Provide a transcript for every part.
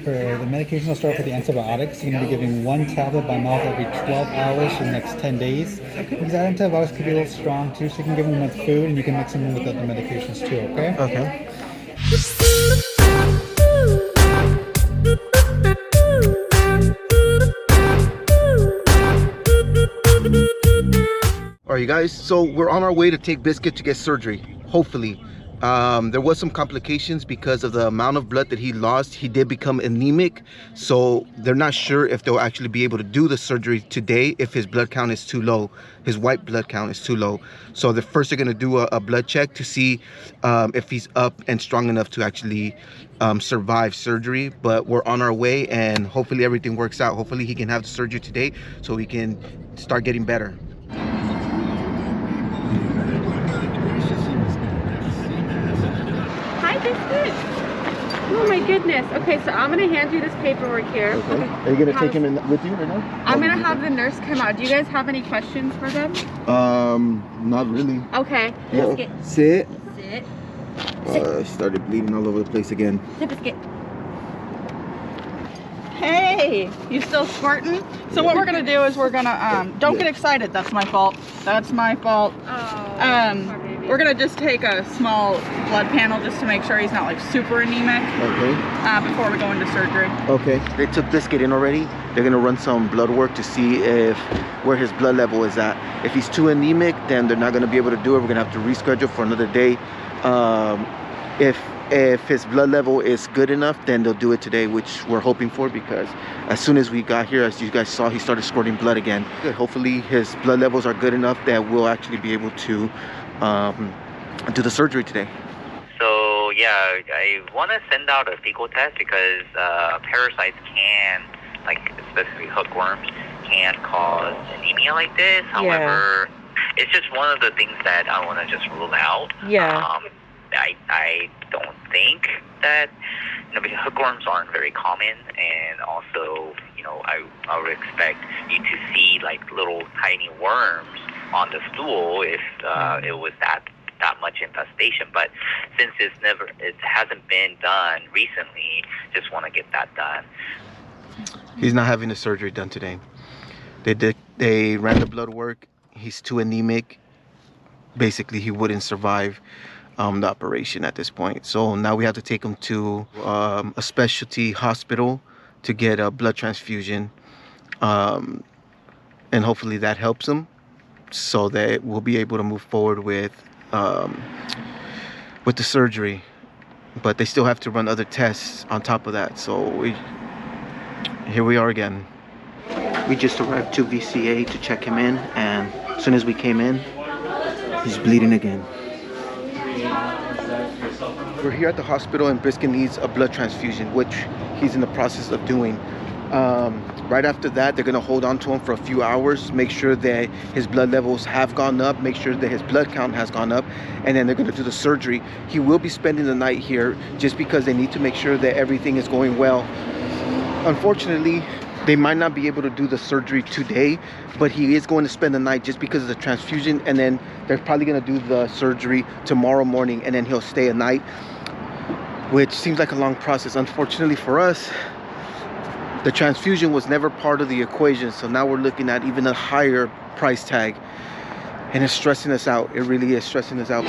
For the medication, I'll start with the antibiotics. You're going to be giving 1 tablet by mouth every 12 hours for the next 10 days. Okay. Because that antibiotics could be a little strong too, so you can give them with food and you can mix them in with other medications too, okay? Okay. All right, you guys, so we're on our way to take Biscuit to get surgery, hopefully. There was some complications because of the amount of blood that he lost. He did become anemic, so they're not sure if they'll actually be able to do the surgery today if his blood count is too low. His white blood count is too low. So the first they're going to do a blood check to see if he's up and strong enough to actually survive surgery. But we're on our way and hopefully everything works out. Hopefully he can have the surgery today so he can start getting better. Biscuit. Oh my goodness. Okay, so I'm gonna hand you this paperwork here. Okay. Are you gonna take him in with you right now? I'm gonna have the nurse come out. Do you guys have any questions for them? Not really. Okay. Biscuit. Sit. Sit. Started bleeding all over the place again. Sit, Biscuit. Hey, you still squirting? So what we're gonna do is we're gonna don't get excited. That's my fault. That's my fault. Oh. We're gonna just take a small blood panel just to make sure he's not like super anemic. Okay. Before we go into surgery. Okay. They took Biscuit in already. They're gonna run some blood work to see where his blood level is at. If he's too anemic, then they're not gonna be able to do it. We're gonna have to reschedule for another day. If his blood level is good enough, then they'll do it today, which we're hoping for, because as soon as we got here, as you guys saw, he started squirting blood again. Good. Hopefully his blood levels are good enough that we'll actually be able to do the surgery today. So yeah, I want to send out a fecal test because parasites can, like especially hookworms, can cause anemia like this. However, it's just one of the things that I want to just rule out. Yeah. I don't think that, because hookworms aren't very common, and also, I would expect you to see like little tiny worms on the stool if it was that much infestation. But since it hasn't been done recently, just want to get that done. He's not having the surgery done today. They ran the blood work. He's too anemic. Basically, he wouldn't survive the operation at this point. So now we have to take him to a specialty hospital to get a blood transfusion, and hopefully that helps him so that we'll be able to move forward with the surgery. But they still have to run other tests on top of that. So here we are again. We just arrived to VCA to check him in, and as soon as we came in, he's bleeding again. We're here at the hospital and Biscuit needs a blood transfusion, which he's in the process of doing. Right after that, they're gonna hold on to him for a few hours, make sure that his blood levels have gone up, make sure that his blood count has gone up, and then they're gonna do the surgery. He will be spending the night here just because they need to make sure that everything is going well. Unfortunately, they might not be able to do the surgery today, but he is going to spend the night just because of the transfusion, and then they're probably going to do the surgery tomorrow morning, and then he'll stay a night, which seems like a long process. Unfortunately for us, the transfusion was never part of the equation, so now we're looking at even a higher price tag, and it's stressing us out. It really is stressing us out.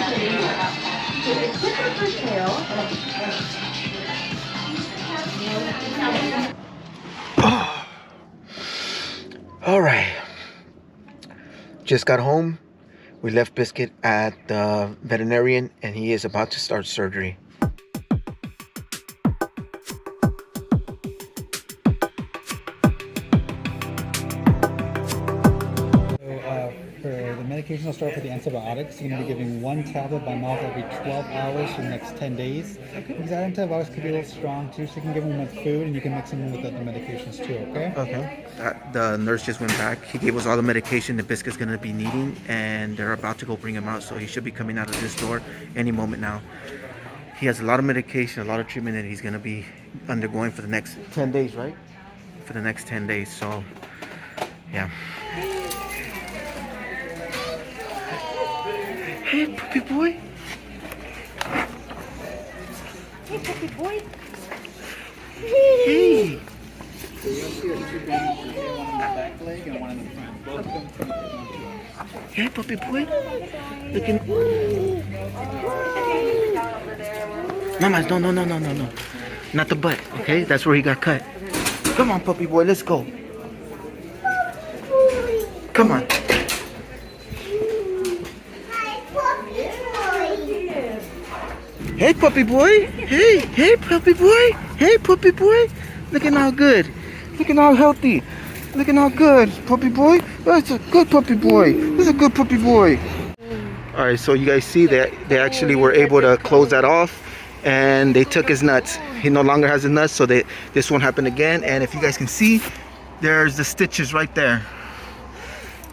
All right, just got home. We left Biscuit at the veterinarian and he is about to start surgery. For the medication, I'll start with the antibiotics. You're going to be giving 1 tablet by mouth every 12 hours for the next 10 days. Okay. Because that antibiotics could be a little strong too, so you can give them with food and you can mix them in with other medications too, okay? Okay. The nurse just went back. He gave us all the medication that Biscuit's going to be needing, and they're about to go bring him out, so he should be coming out of this door any moment now. He has a lot of medication, a lot of treatment that he's going to be undergoing for the next 10 days, right? For the next 10 days, so yeah. Hey, puppy boy. Hey, puppy boy. Hey. So you'll see our 2 grandmas here, one on the back leg and one on the front. Both of them from the front. Hey, puppy boy. Looking. Mama, no. Not the butt, okay? That's where he got cut. Come on, puppy boy, let's go. Come on. Hey, puppy boy. Hey, puppy boy. Hey, puppy boy. Looking all good. Looking all healthy. Looking all good, puppy boy. That's a good puppy boy. That's a good puppy boy. All right, so you guys see that they actually were able to close that off, and they took his nuts. He no longer has the nuts, so this won't happen again. And if you guys can see, there's the stitches right there.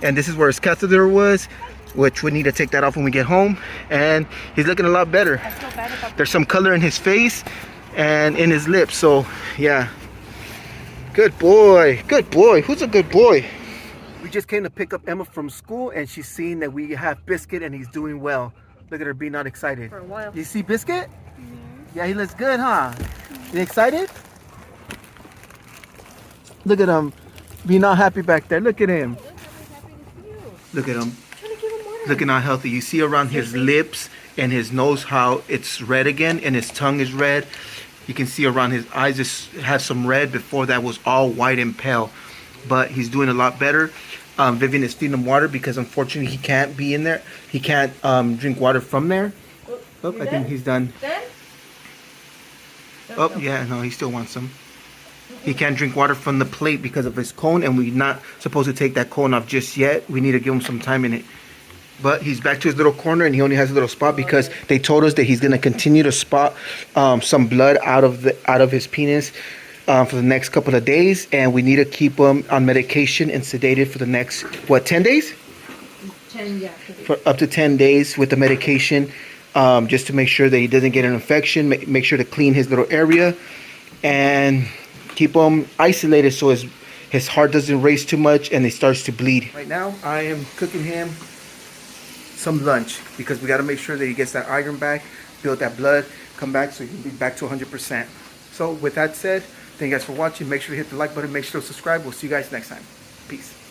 And this is where his catheter was, which we need to take that off when we get home. And he's looking a lot better. There's some color in his face and in his lips. So yeah, good boy, good boy. Who's a good boy? We just came to pick up Emma from school, and she's seeing that we have Biscuit and he's doing well. Look at her being not excited. For a while. You see Biscuit? Yeah, he looks good, huh? You excited? Look at him being not happy back there. Look at him. Look at him. Looking how healthy. You see around his lips and his nose how it's red again, and his tongue is red. You can see around his eyes just have some red. Before that was all white and pale. But he's doing a lot better. Vivian is feeding him water because unfortunately he can't be in there. He can't drink water from there. Oh, I think he's done. Oh, yeah, no, he still wants some. He can't drink water from the plate because of his cone, and we're not supposed to take that cone off just yet. We need to give him some time in it. But he's back to his little corner, and he only has a little spot because they told us that he's going to continue to spot some blood out of his penis for the next couple of days, and we need to keep him on medication and sedated for the next, what, 10 days? 10, yeah. For up to 10 days with the medication, just to make sure that he doesn't get an infection, make sure to clean his little area, and keep him isolated so his heart doesn't race too much and he starts to bleed. Right now, I am cooking him some lunch because we got to make sure that he gets that iron back, build that blood, come back so he can be back to 100%. So with that said, thank you guys for watching. Make sure to hit the like button, make sure to subscribe. We'll see you guys next time. Peace.